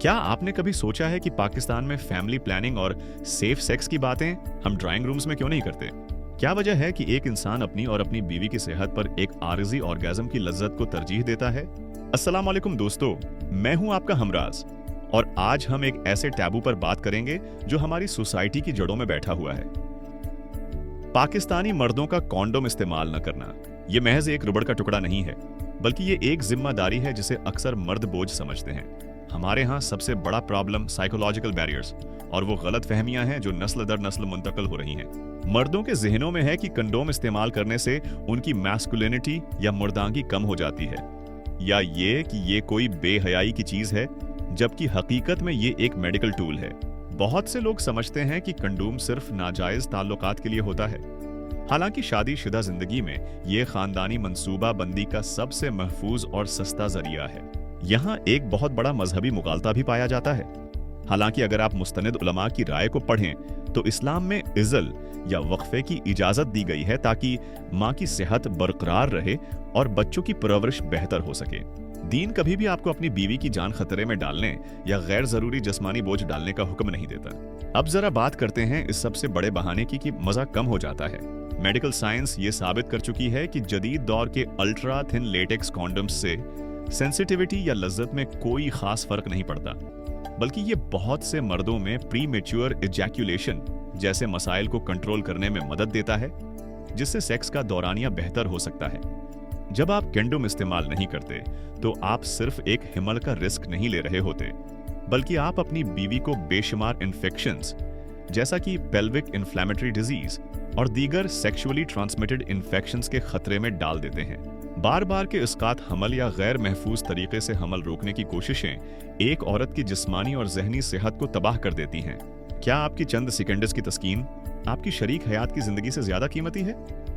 क्या आपने कभी सोचा है कि पाकिस्तान में फैमिली प्लानिंग और सेफ सेक्स की बातें हम ड्राइंग रूम्स में क्यों नहीं करते? क्या वजह है कि एक इंसान अपनी और अपनी बीवी की सेहत पर एक आरज़ी ऑर्गेज़म की लज्जत को तरजीह देता है? अस्सलाम वालेकुम दोस्तों, मैं हूं आपका हमराज और आज हम एक ऐसे टैबू पर बात करेंगे जो हमारी सोसाइटी की जड़ों में बैठा हुआ है। पाकिस्तानी मर्दों का कॉन्डोम इस्तेमाल न करना ये महज एक रुबड़ का टुकड़ा नहीं है, बल्कि ये एक जिम्मेदारी है जिसे अक्सर मर्द बोझ समझते हैं। हमारे यहाँ सबसे बड़ा प्रॉब्लम साइकोलॉजिकल बैरियर्स और वो गलत फहमियां हैं जो नस्ल दर नस्ल मुंतकिल हो रही हैं। मर्दों के जहनों में है कि कंडोम इस्तेमाल करने से उनकी मैस्कुलिनिटी या मर्दांगी कम हो जाती है, या ये कि ये कोई बेहयाई की चीज है, जबकि हकीकत में ये एक मेडिकल टूल है। बहुत से लोग समझते हैं कि कंडोम सिर्फ नाजायज ताल्लुकात के लिए होता है, हालांकि शादीशुदा जिंदगी में ये खानदानी मंसूबा बंदी का सबसे महफूज और सस्ता जरिया है। यहाँ एक बहुत बड़ा मजहबी मुगालता भी पाया जाता है। हालांकि अगर आप मुस्तनिद उलमा की राय को पढ़ें तो इस्लाम में इज़ल या वक्फे की इजाजत दी गई है ताकि माँ की सेहत बरकरार रहे और बच्चों की परवरिश बेहतर हो सके। दीन कभी भी आपको अपनी बीवी की जान खतरे में डालने या गैर जरूरी जिस्मानी बोझ डालने का हुक्म नहीं देता। अब जरा बात करते हैं इस सबसे बड़े बहाने की कि मजा कम हो जाता है। मेडिकल साइंस ये साबित कर चुकी है कि जदीद दौर के अल्ट्रा थिन लेटेक्स कॉन्डम्स से सेंसिटिविटी या लज्जत में कोई खास फर्क नहीं पड़ता, बल्कि ये बहुत से मर्दों में प्री मैच्योर इजैक्यूलेशन जैसे मसाइल को कंट्रोल करने में मदद देता है, जिससे सेक्स का दौरानिया बेहतर हो सकता है। जब आप कंडोम इस्तेमाल नहीं करते तो आप सिर्फ एक हिमल का रिस्क नहीं ले रहे होते, बल्कि आप अपनी बीवी को बेशुमार इन्फेक्शंस जैसा कि पेल्विक इन्फ्लेमेटरी डिजीज और दीगर सेक्सुअली ट्रांसमिटेड इन्फेक्शंस के खतरे में डाल देते हैं। बार बार के इसकात हमल या गैर महफूज तरीके से हमल रोकने की कोशिशें एक औरत की जिस्मानी और जहनी सेहत को तबाह कर देती हैं। क्या आपकी चंद सेकंड्स की तस्कीन आपकी शरीक हयात की जिंदगी से ज्यादा कीमती है?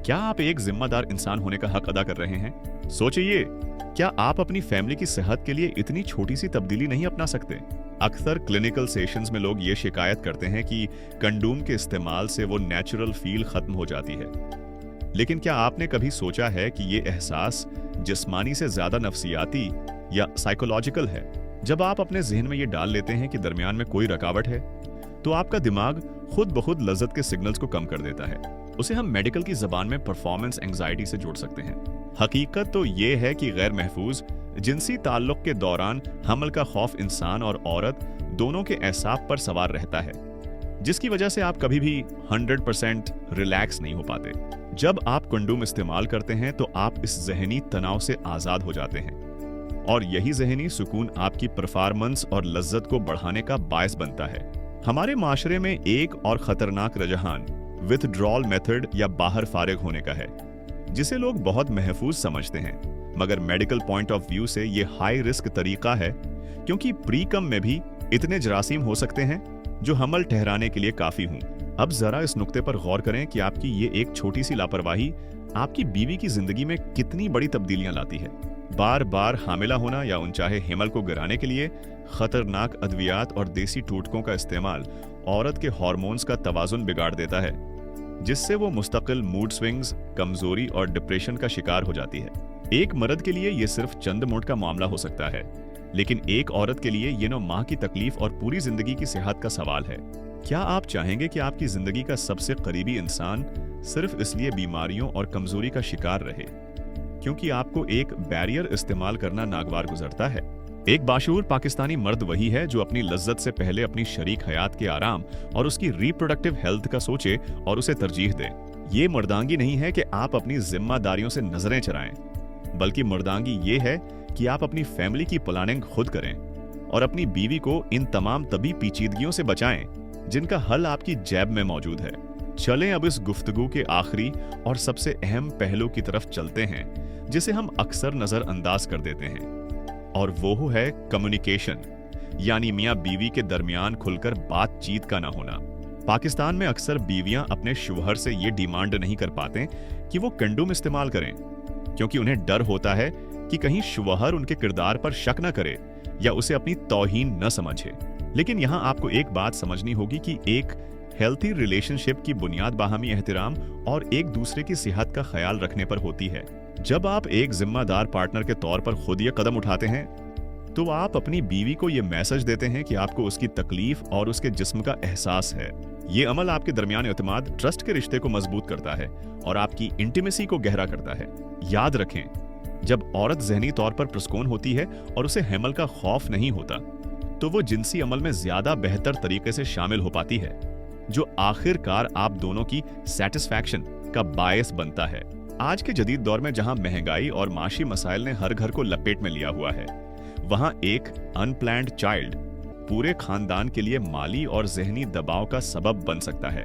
क्या आप एक जिम्मेदार इंसान होने का हक अदा कर रहे हैं? सोचिए, क्या आप अपनी फैमिली की सेहत के लिए इतनी छोटी सी तब्दीली नहीं अपना सकते? अक्सर क्लिनिकल सेशंस में लोग ये शिकायत करते हैं कि कंडोम के इस्तेमाल से वो नेचुरल फील खत्म हो जाती है, लेकिन क्या आपने कभी सोचा है कि ये एहसास जिस्मानी से ज्यादा नफ्सियाती या साइकोलॉजिकल है? जब आप अपने जहन में ये डाल लेते हैं कि दरमियान में कोई रुकावट है, तो आपका दिमाग खुद ब खुद लज्जत के सिग्नल्स को कम कर देता है। उसे हम मेडिकल की जबान में परफॉर्मेंस एंजाइटी से जोड़ सकते हैं। हकीकत तो ये है कि गैर महफूज जिनसी ताल्लुक के दौरान हमल का खौफ इंसान और औरत दोनों के एहसास पर सवार रहता है, जिसकी वजह से आप कभी भी 100% रिलैक्स नहीं हो पाते। जब आप कंडोम इस्तेमाल करते हैं तो आप इस जहनी तनाव से आजाद हो जाते हैं, और यही जहनी सुकून आपकी परफॉर्मेंस और लज्जत को बढ़ाने का बायस बनता है। हमारे माशरे में एक और खतरनाक रुझान विथड्रॉल मेथड या बाहर फारिग होने का है, जिसे लोग बहुत महफूज समझते हैं, मगर मेडिकल पॉइंट ऑफ व्यू से ये हाई रिस्क तरीका है, क्योंकि प्री कम में भी इतने जरासीम हो सकते हैं जो हमल ठहराने के लिए काफी हूं। अब जरा इस नुक्ते पर गौर करें कि आपकी ये एक छोटी सी लापरवाही आपकी बीवी की जिंदगी में कितनी बड़ी तब्दीलियां लाती है। बार बार हामिला होना या अनचाहे हिमल को गिराने के लिए खतरनाक अद्वियात और देसी टोटकों का इस्तेमाल औरत के हार्मोन्स का तवाजुन बिगाड़ देता है, जिससे वो मुस्तकिल मूड स्विंग्स, कमजोरी और डिप्रेशन का शिकार हो जाती है। एक मर्द के लिए ये सिर्फ चंद मिनट का मामला हो सकता है, लेकिन एक औरत के लिए ये 9 माह की तकलीफ और पूरी जिंदगी की सेहत का सवाल है। क्या आप चाहेंगे कि आपकी जिंदगी का सबसे करीबी इंसान सिर्फ इसलिए बीमारियों और कमजोरी का शिकार रहे क्योंकि आपको एक बैरियर इस्तेमाल करना नागवार गुजरता है? एक बाशऊर पाकिस्तानी मर्द वही है जो अपनी लज्जत से पहले अपनी शरीक हयात के आराम और उसकी रिप्रोडक्टिव हेल्थ का सोचे और उसे तरजीह दे। ये मर्दांगी नहीं है कि आप अपनी जिम्मेदारियों से नजरें चराएं, बल्कि मर्दांगी ये है कि आप अपनी फैमिली की प्लानिंग खुद करें और अपनी बीवी को इन तमाम तबी पेचीदगियों से बचाएं जिनका हल आपकी जेब में मौजूद है। चलें अब इस गुफ्तगू के आखिरी और सबसे अहम पहलू की तरफ चलते हैं, जिसे हम अक्सर नजरअंदाज कर देते हैं, और वो है कम्युनिकेशन, यानी मियां बीवी के दरमियान खुलकर बातचीत का ना होना। पाकिस्तान में अक्सर बीवियां अपने शौहर से ये डिमांड नहीं कर पाते कि वो कंडोम इस्तेमाल करें, क्योंकि उन्हें डर होता है कि कहीं शौहर उनके किरदार पर शक न करे या उसे अपनी तौहीन न समझे। लेकिन यहाँ आपको एक बात समझनी होगी कि एक हेल्थी रिलेशनशिप की बुनियाद बाहमी एहतराम और एक दूसरे की सेहत का ख्याल रखने पर होती है। जब आप एक जिम्मेदार पार्टनर के तौर पर खुद ये कदम उठाते हैं तो आप अपनी बीवी को ये मैसेज देते हैं कि आपको उसकी तकलीफ और उसके जिस्म का एहसास है। ये अमल आपके दरमियान एतमाद, ट्रस्ट के रिश्ते को मजबूत करता है और आपकी इंटीमेसी को गहरा करता है। याद रखें, जब औरत ज़हनी तौर पर पुरस्कून होती है और उसे हैमल का खौफ नहीं होता, तो वो जिनसी अमल में ज्यादा बेहतर तरीके से शामिल हो पाती है, जो आखिरकार आप दोनों की सेटिस्फैक्शन का बायस बनता है। आज के जदीद दौर में जहां महंगाई और माशी मसाइल ने हर घर को लपेट में लिया हुआ है, वहां एक अनप्लान्ड चाइल्ड पूरे खानदान के लिए माली और ज़हनी दबाव का सबब बन सकता है।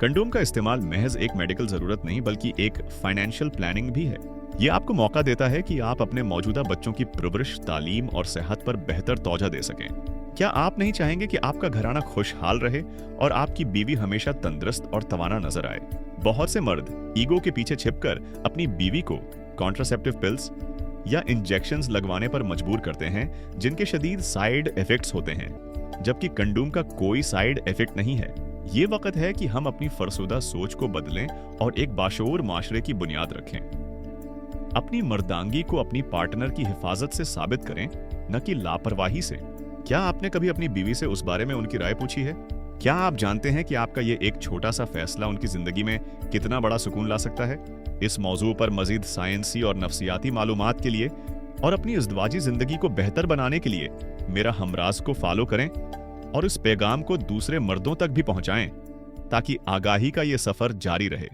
कंडोम का इस्तेमाल महज एक मेडिकल जरूरत नहीं बल्कि एक फाइनेंशियल प्लानिंग भी है। ये आपको मौका देता है कि आप अपने मौजूदा बच्चों की परवरिश, तालीम और सेहत पर बेहतर तवज्जो दे सकें। क्या आप नहीं चाहेंगे कि आपका घराना खुशहाल रहे और आपकी बीवी हमेशा तंदुरुस्त और तवाना नजर आए? बहुत से मर्द ईगो के पीछे छिपकर अपनी बीवी को कॉन्ट्रासेप्टिव पिल्स या इंजेक्शंस लगवाने पर मजबूर करते हैं, जिनके शदीद साइड इफेक्ट्स होते हैं, जबकि कंडोम का कोई साइड इफेक्ट नहीं है। ये वक्त है कि हम अपनी फरसुदा सोच को बदलें और एक बाशऊर माशरे की बुनियाद रखें। अपनी मर्दांगी को अपनी पार्टनर की हिफाजत से साबित करें, न कि लापरवाही से। क्या आपने कभी अपनी बीवी से उस बारे में उनकी राय पूछी है? क्या आप जानते हैं कि आपका ये एक छोटा सा फैसला उनकी जिंदगी में कितना बड़ा सुकून ला सकता है? इस मौजू पर मजीद साइंसी और नफ्सियाती मालूमात के लिए और अपनी इज़्दवाजी जिंदगी को बेहतर बनाने के लिए मेरा हमराज को फॉलो करें और इस पैगाम को दूसरे मर्दों तक भी पहुंचाएं, ताकि आगाही का ये सफर जारी रहे।